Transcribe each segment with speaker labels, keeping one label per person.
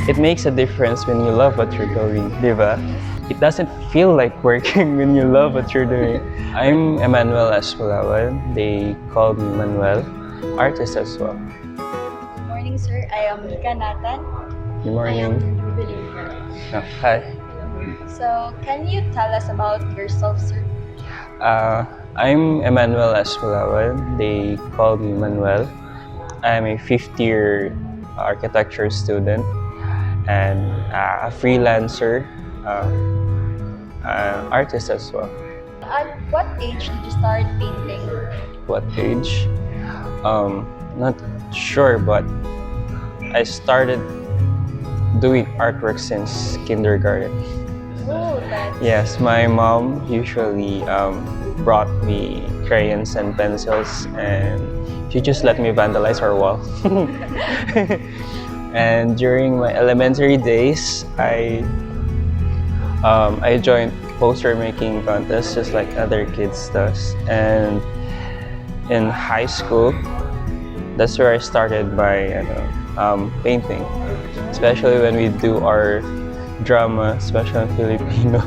Speaker 1: it makes a difference when you love what you're doing, di ba? It doesn't feel like working when you love what you're doing. I'm Emmanuel Espulawan. They call me Manuel, artist as well.
Speaker 2: Good morning, sir. I am Mika Nathan.
Speaker 1: Good
Speaker 2: I am
Speaker 1: morning.
Speaker 2: Jubilee.
Speaker 1: Hi.
Speaker 2: So, can you tell us about yourself, sir?
Speaker 1: I'm Emmanuel Espulawan. They call me Manuel. I'm a fifth-year architecture student and a freelancer, artist as well.
Speaker 2: At what age did you start painting?
Speaker 1: What age? Not sure, but I started doing artwork since kindergarten.
Speaker 2: Oh, that's...
Speaker 1: Yes, my mom usually brought me crayons and pencils, and she just let me vandalize our wall. And during my elementary days, I joined poster making contests just like other kids does. And in high school, that's where I started my painting, especially when we do our drama, especially in Filipino.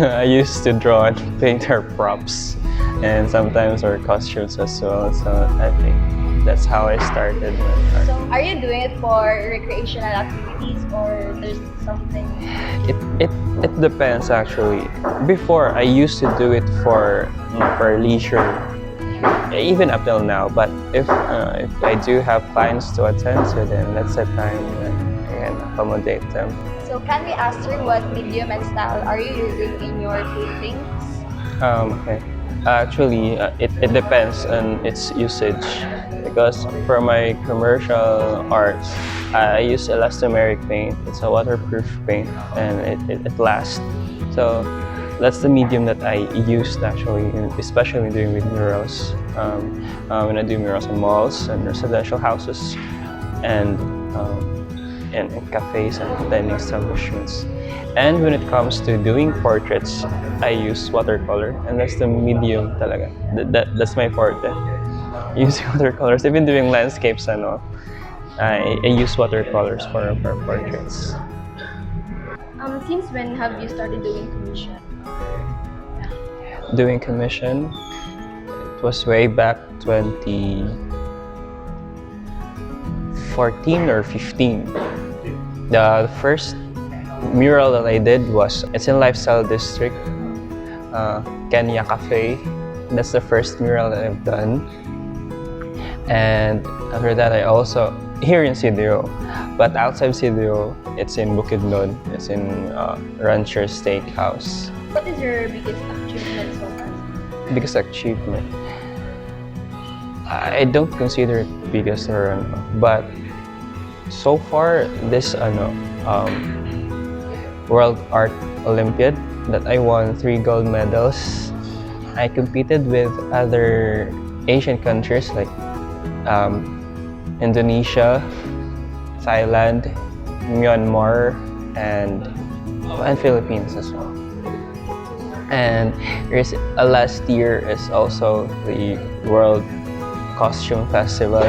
Speaker 1: I used to draw and paint our props and sometimes our costumes as well. So I think that's how I started my art.
Speaker 2: So, are you doing it for recreational activities or there's something?
Speaker 1: It depends actually. Before I used to do it for leisure, even up till now. But if I do have clients to attend to, then that's the time that I can accommodate them.
Speaker 2: So, can we ask, sir, what medium and style are you using in your paintings?
Speaker 1: Okay. Actually, it depends on its usage. Because for my commercial arts, I use elastomeric paint. It's a waterproof paint and it lasts. So that's the medium that I used actually, especially doing with murals. When I do murals in malls and residential houses and in cafes and dining establishments. And when it comes to doing portraits, I use watercolor, and that's the medium talaga. That's my forte. Using watercolors. I've been doing landscapes and all. I use watercolors for portraits.
Speaker 2: Since when have you started doing commission?
Speaker 1: Doing commission, it was way back 2014 or 15. The first mural that I did it's in Lifestyle District, Kenya Cafe. That's the first mural that I've done. And after that, I also, here in CDO, but outside CDO, it's in Bukidnon. It's in Rancher Steakhouse.
Speaker 2: What is your biggest achievement so far?
Speaker 1: Biggest achievement? I don't consider it biggest or but so far this World Art Olympiad that I won 3 gold medals. I competed with other Asian countries like Indonesia, Thailand, Myanmar, and Philippines as well. And last year is also the World Costume Festival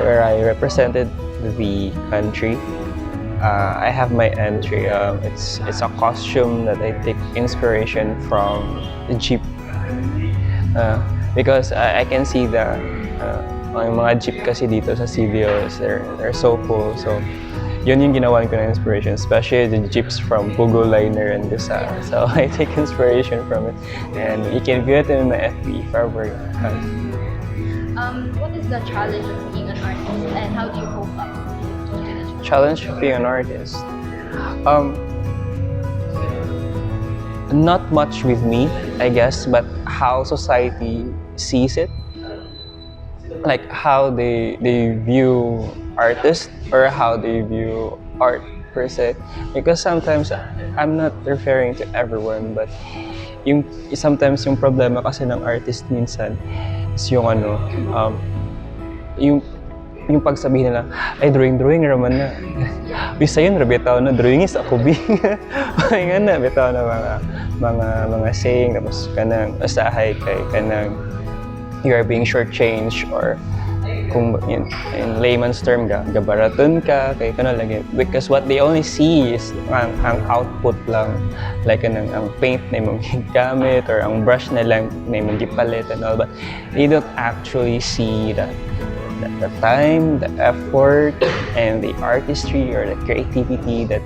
Speaker 1: where I represented the country. I have my entry. It's a costume that I take inspiration from the Jeep because I can see the mga Jeep kasi dito sa CDOs, they're so cool. So yun yung ginawan ko na inspiration, especially the Jeeps from Pugo Liner and Gusara. So I take inspiration from it, and you can view it in my FB if ever.
Speaker 2: What is the challenge of being an artist and how do you cope up?
Speaker 1: Challenge of being an artist. Not much with me, I guess, but how society sees it. Like how they view artists or how they view art per se. Because sometimes I'm not referring to everyone, but sometimes yung problema kasi ng artist minsan is yung yung pagsabihin nila, ay drawing raman na. Bisa yun, bitaw na, drawing is ako bing. Nga na, bitaw na mga saying, tapos kanang asahay kay kanang you are being shortchanged or kung in layman's term gabaraton ka kay kano lagi because what they only see is ang output lang like ang paint na imong gamit or ang brush na lang na imong gipalit and all, but they don't actually see the time, the effort, and the artistry or the creativity the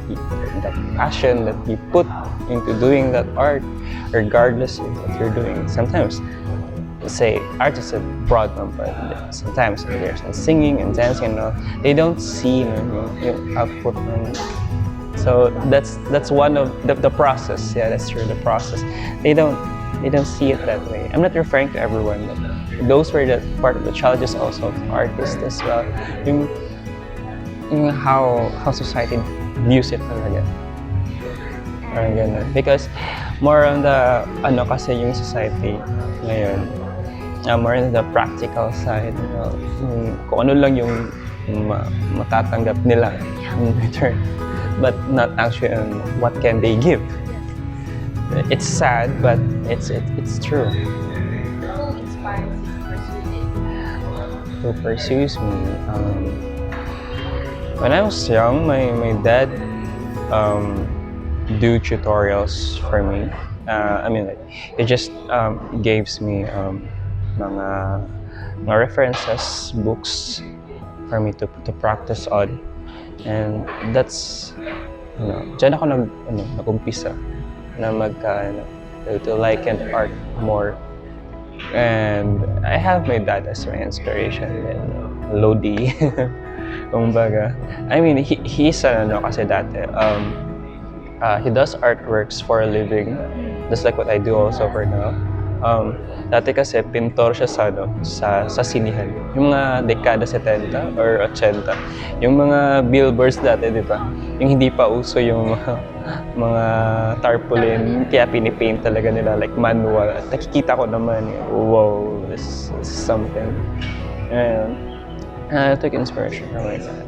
Speaker 1: passion that you put into doing that art, regardless of what you're doing. Sometimes, say, art is a broad term, but sometimes there's singing and dancing and all. They don't see yung output. So that's one of the process. Yeah, that's true. The process. They don't see it that way. I'm not referring to everyone, but those were the part of the challenges also of artists as well. Yung how society views it talaga. Parang ganun. Because more on the kasi yung society ngayon, more on the practical side, kung ano lang yung matatanggap nila in return, but not actually on what can they give. It's sad, but it's true.
Speaker 2: Who inspires you to pursue it?
Speaker 1: Who pursues me? When I was young, my dad do tutorials for me. I mean, like, he just gives me mga references, books for me to practice on, and that's diyan ako nag-umpisa na to like an art more. And I have my dad as my inspiration and Lodi. Kumbaga. I mean, he's kasi dati. He does artworks for a living, just like what I do also for now. Dati kasi pintor siya sa sinihan. Yung mga dekada 70 or 80. Yung mga billboards dati, di ba? Yung hindi pa uso yung mga tarpaulin, kaya pinipaint talaga nila like manual. At nakikita ko naman, wow, this is something. And I took inspiration from my dad.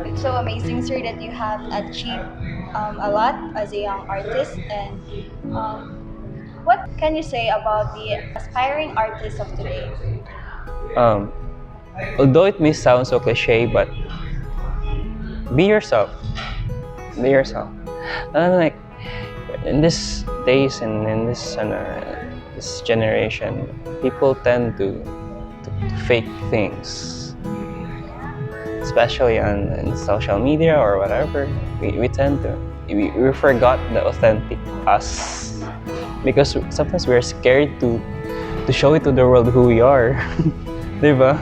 Speaker 2: It's so amazing, sir, that you have achieved a lot as a young artist. And what can you say about the aspiring artists of today?
Speaker 1: Although it may sound so cliche, but be yourself. Be yourself. Like in these days and in this generation, people tend to fake things, especially on social media or whatever. We tend to we forgot the authentic us because sometimes we're scared to show it to the world who we are, diba?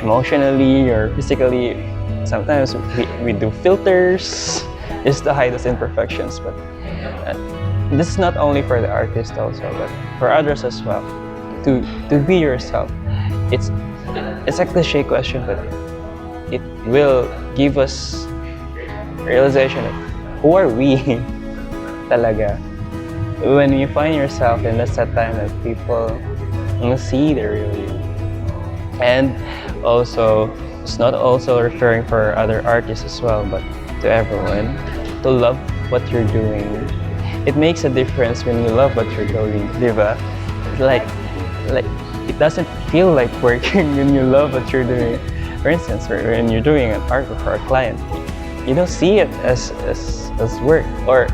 Speaker 1: Emotionally or physically, sometimes we do filters just to hide those imperfections. But this is not only for the artist also, but for others as well. To be yourself. It's a cliche question, but it will give us realization of who are we talaga. When you find yourself, and that's the time that people will see the real you. And also, it's not also referring for other artists as well, but to everyone, to love what you're doing. It makes a difference when you love what you're doing, diba? Like it doesn't feel like working when you love what you're doing. For instance, when you're doing an artwork for a client, you don't see it as work. Or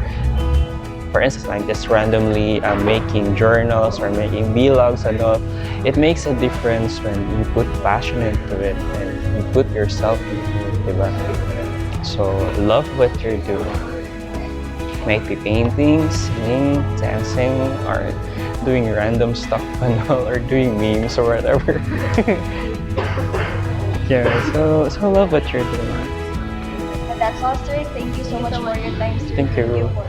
Speaker 1: for instance, like just randomly making journals or making vlogs and all. It makes a difference when you put passion into it and you put yourself into it, diba? So love what you're doing. Might be painting, singing, dancing, or doing random stuff and all, or doing memes or whatever. Yeah, so love what you're doing.
Speaker 2: And that's all, sir. Thank you so much for your time, sir.
Speaker 1: Thank you.
Speaker 2: For